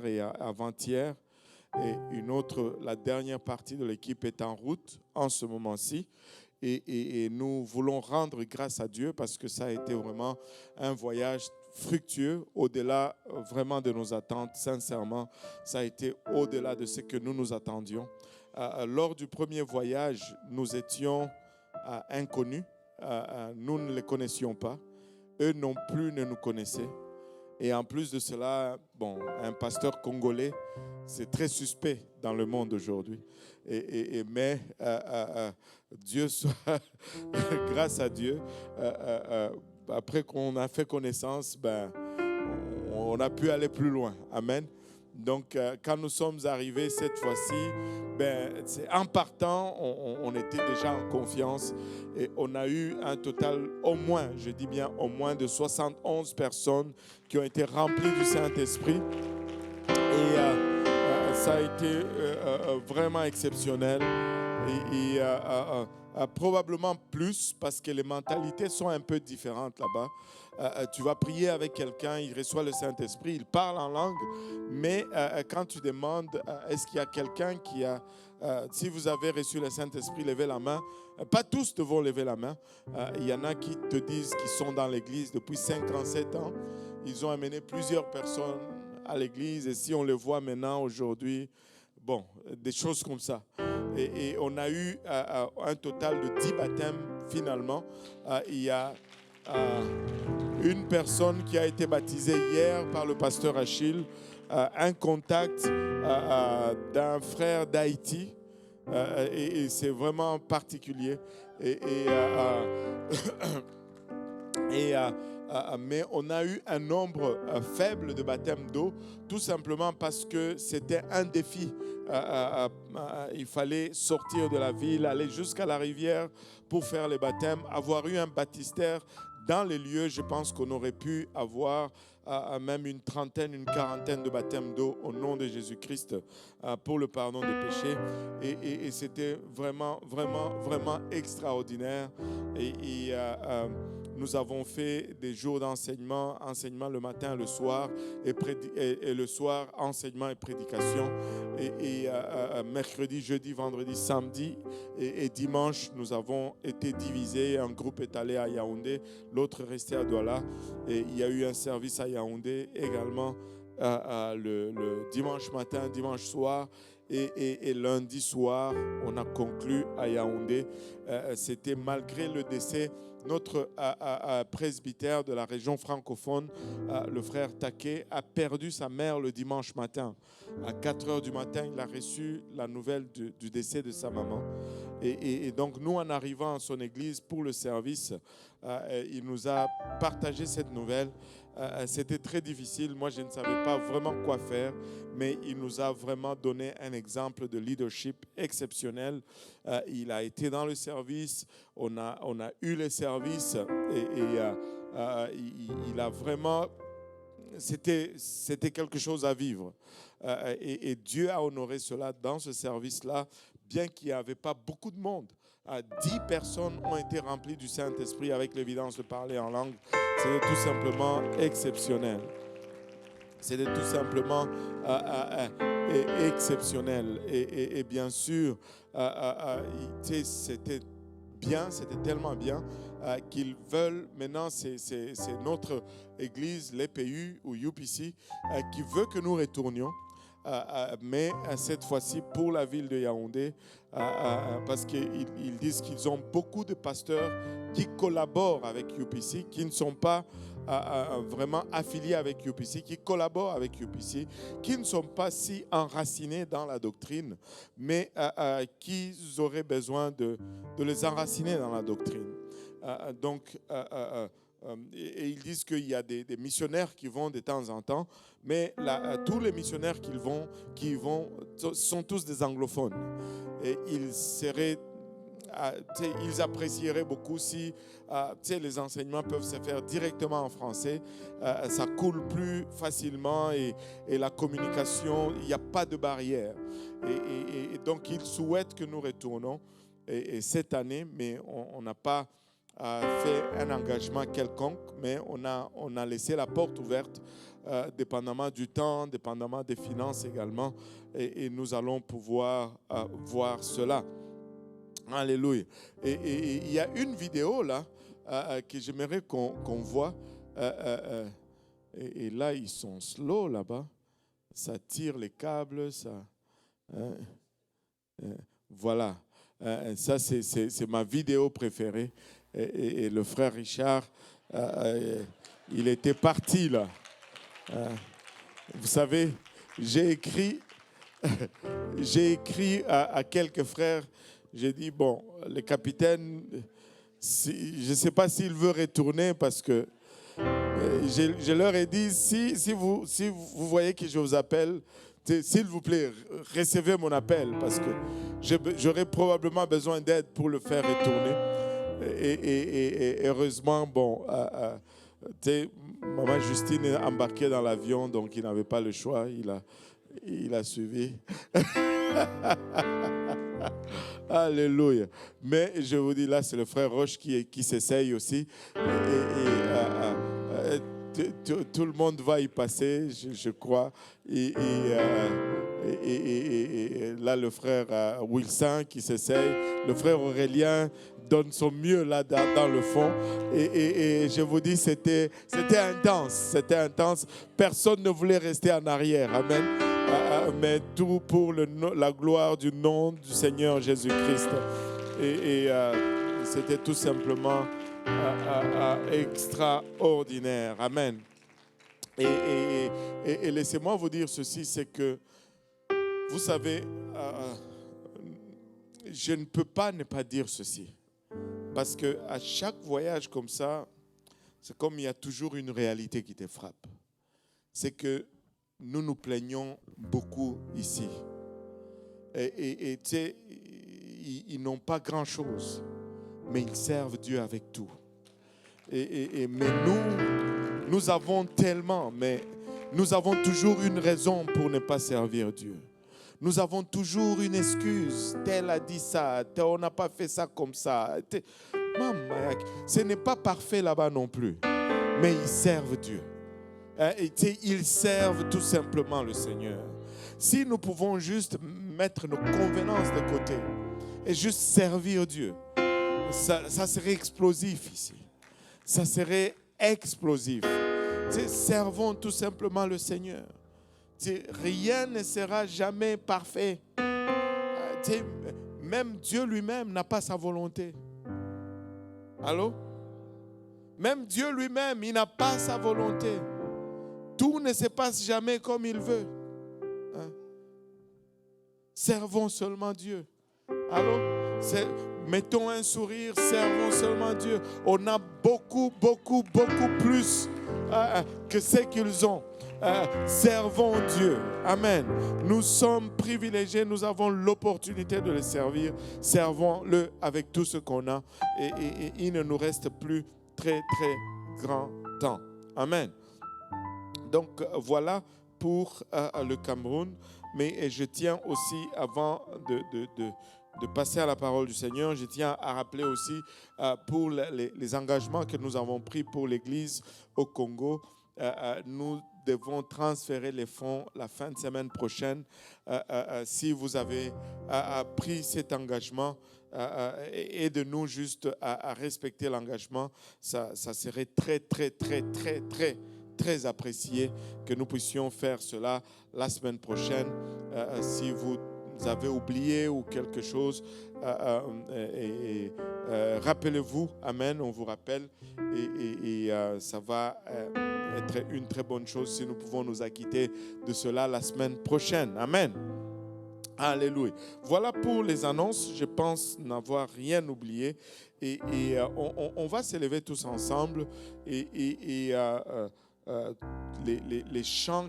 hier et avant-hier. Et une autre, la dernière partie de l'équipe est en route en ce moment-ci. Et nous voulons rendre grâce à Dieu parce que ça a été vraiment un voyage fructueux, au-delà vraiment de nos attentes. Sincèrement, ça a été au-delà de ce que nous nous attendions. Lors du premier voyage, nous étions inconnus. Nous ne les connaissions pas. Eux non plus ne nous connaissaient. Et en plus de cela, un pasteur congolais, c'est très suspect dans le monde aujourd'hui. Mais Dieu soit, grâce à Dieu, après qu'on a fait connaissance, on a pu aller plus loin. Amen. Donc, quand nous sommes arrivés cette fois-ci, en partant, on était déjà en confiance et on a eu un total au moins, je dis bien au moins de 71 personnes qui ont été remplies du Saint-Esprit. Et ça a été vraiment exceptionnel. Et probablement plus parce que les mentalités sont un peu différentes là-bas. Tu vas prier avec quelqu'un, il reçoit le Saint-Esprit, il parle en langue, mais quand tu demandes est-ce qu'il y a quelqu'un qui a, si vous avez reçu le Saint-Esprit, levez la main. Pas tous devront lever la main. Il y en a qui te disent qu'ils sont dans l'église depuis 5 ans, 7 ans. Ils ont amené plusieurs personnes à l'église et si on le voit maintenant, aujourd'hui, des choses comme ça. Et on a eu un total de 10 baptêmes finalement. Il y a une personne qui a été baptisée hier par le pasteur Achille, un contact d'un frère d'Haïti, et c'est vraiment particulier. Mais on a eu un nombre faible de baptêmes d'eau, tout simplement parce que c'était un défi. Il fallait sortir de la ville, aller jusqu'à la rivière pour faire les baptêmes. Avoir eu un baptistère dans les lieux, je pense qu'on aurait pu avoir même une trentaine, une quarantaine de baptêmes d'eau au nom de Jésus-Christ pour le pardon des péchés. Et c'était vraiment, vraiment, vraiment extraordinaire. Nous avons fait des jours d'enseignement, enseignement le matin, le soir, et le soir, enseignement et prédication. Et mercredi, jeudi, vendredi, samedi et dimanche, nous avons été divisés. Un groupe est allé à Yaoundé, l'autre est resté à Douala. Et il y a eu un service à Yaoundé également le dimanche matin, dimanche soir. Et lundi soir, on a conclu à Yaoundé. C'était malgré le décès. Notre presbytère de la région francophone, le frère Taquet, a perdu sa mère le dimanche matin. À 4 heures du matin, il a reçu la nouvelle du décès de sa maman. Et donc, nous, en arrivant à son église pour le service, il nous a partagé cette nouvelle. C'était très difficile. Moi, je ne savais pas vraiment quoi faire, mais il nous a vraiment donné un exemple de leadership exceptionnel. Il a été dans le service, on a eu le service il a vraiment... C'était quelque chose à vivre. Et Dieu a honoré cela dans ce service-là, bien qu'il n'y avait pas beaucoup de monde. 10 personnes ont été remplies du Saint-Esprit avec l'évidence de parler en langue. C'était tout simplement exceptionnel. C'était tout simplement exceptionnel. Et bien sûr, c'était bien, c'était tellement bien qu'ils veulent, maintenant c'est notre église, l'EPU ou UPC, qui veut que nous retournions. Mais cette fois-ci pour la ville de Yaoundé, parce qu'ils disent qu'ils ont beaucoup de pasteurs qui collaborent avec UPC, qui ne sont pas vraiment affiliés avec UPC, qui collaborent avec UPC, qui ne sont pas si enracinés dans la doctrine, mais qui auraient besoin de les enraciner dans la doctrine. Et ils disent qu'il y a des missionnaires qui vont de temps en temps, mais tous les missionnaires qui vont sont tous des anglophones. Et ils apprécieraient beaucoup si les enseignements peuvent se faire directement en français. Ça coule plus facilement et la communication, il n'y a pas de barrière. Et donc, ils souhaitent que nous retournons et cette année, mais on n'a pas fait un engagement quelconque, mais on a laissé la porte ouverte dépendamment du temps, dépendamment des finances également. Et nous allons pouvoir voir cela. Alléluia. Et il y a une vidéo là que j'aimerais qu'on voit. Et là, ils sont slow là-bas. Ça tire les câbles, ça. Voilà. Ça, c'est ma vidéo préférée. Et le frère Richard, il était parti là. Vous savez, j'ai écrit à quelques frères. J'ai dit, bon, le capitaine, je ne sais pas s'il veut retourner parce que je leur ai dit, si vous voyez que je vous appelle, s'il vous plaît, recevez mon appel parce que j'aurai probablement besoin d'aide pour le faire retourner. Et heureusement, bon, maman Justine est embarquée dans l'avion, donc il n'avait pas le choix, il a suivi. Alléluia. Mais je vous dis, là, c'est le frère Roche qui s'essaye aussi. Tout le monde va y passer, je crois. Et là, le frère Wilson qui s'essaye. Le frère Aurélien donne son mieux là dans le fond. Et je vous dis, c'était intense. C'était intense. Personne ne voulait rester en arrière. Amen. Mais tout pour la gloire du nom du Seigneur Jésus-Christ. Et c'était tout simplement extraordinaire. Amen. Et laissez-moi vous dire ceci, c'est que, vous savez, je ne peux pas ne pas dire ceci. Parce qu'à chaque voyage comme ça, c'est comme il y a toujours une réalité qui te frappe. C'est que nous nous plaignons beaucoup ici. Et tu sais, ils n'ont pas grand-chose, mais ils servent Dieu avec tout. Mais nous avons tellement, mais nous avons toujours une raison pour ne pas servir Dieu. Nous avons toujours une excuse. Tel a dit ça, on n'a pas fait ça comme ça. Maman, ce n'est pas parfait là-bas non plus, mais ils servent Dieu. Ils servent tout simplement le Seigneur. Si nous pouvons juste mettre nos convenances de côté et juste servir Dieu, ça serait explosif ici. Ça serait explosif. Servons tout simplement le Seigneur. Rien ne sera jamais parfait. Même Dieu lui-même n'a pas sa volonté. Allô? Même Dieu lui-même, il n'a pas sa volonté. Tout ne se passe jamais comme il veut. Servons seulement Dieu. Allô? Mettons un sourire, servons seulement Dieu. On a beaucoup plus que ce qu'ils ont. Servons Dieu. Amen. Nous sommes privilégiés, nous avons l'opportunité de le servir. Servons-le avec tout ce qu'on a. Et il ne nous reste plus très grand temps. Amen. Donc voilà pour le Cameroun. Mais je tiens aussi, avant de passer à la parole du Seigneur, je tiens à rappeler aussi pour les engagements que nous avons pris pour l'Église au Congo. Nous devons transférer les fonds la fin de semaine prochaine. Si vous avez pris cet engagement, aidez-nous juste à respecter l'engagement. Ça serait très apprécié que nous puissions faire cela la semaine prochaine. Si vous avez oublié ou quelque chose, rappelez-vous, amen, on vous rappelle et ça va être une très bonne chose si nous pouvons nous acquitter de cela la semaine prochaine. Amen. Alléluia. Voilà pour les annonces. Je pense n'avoir rien oublié. Et on va s'élever tous ensemble et les chants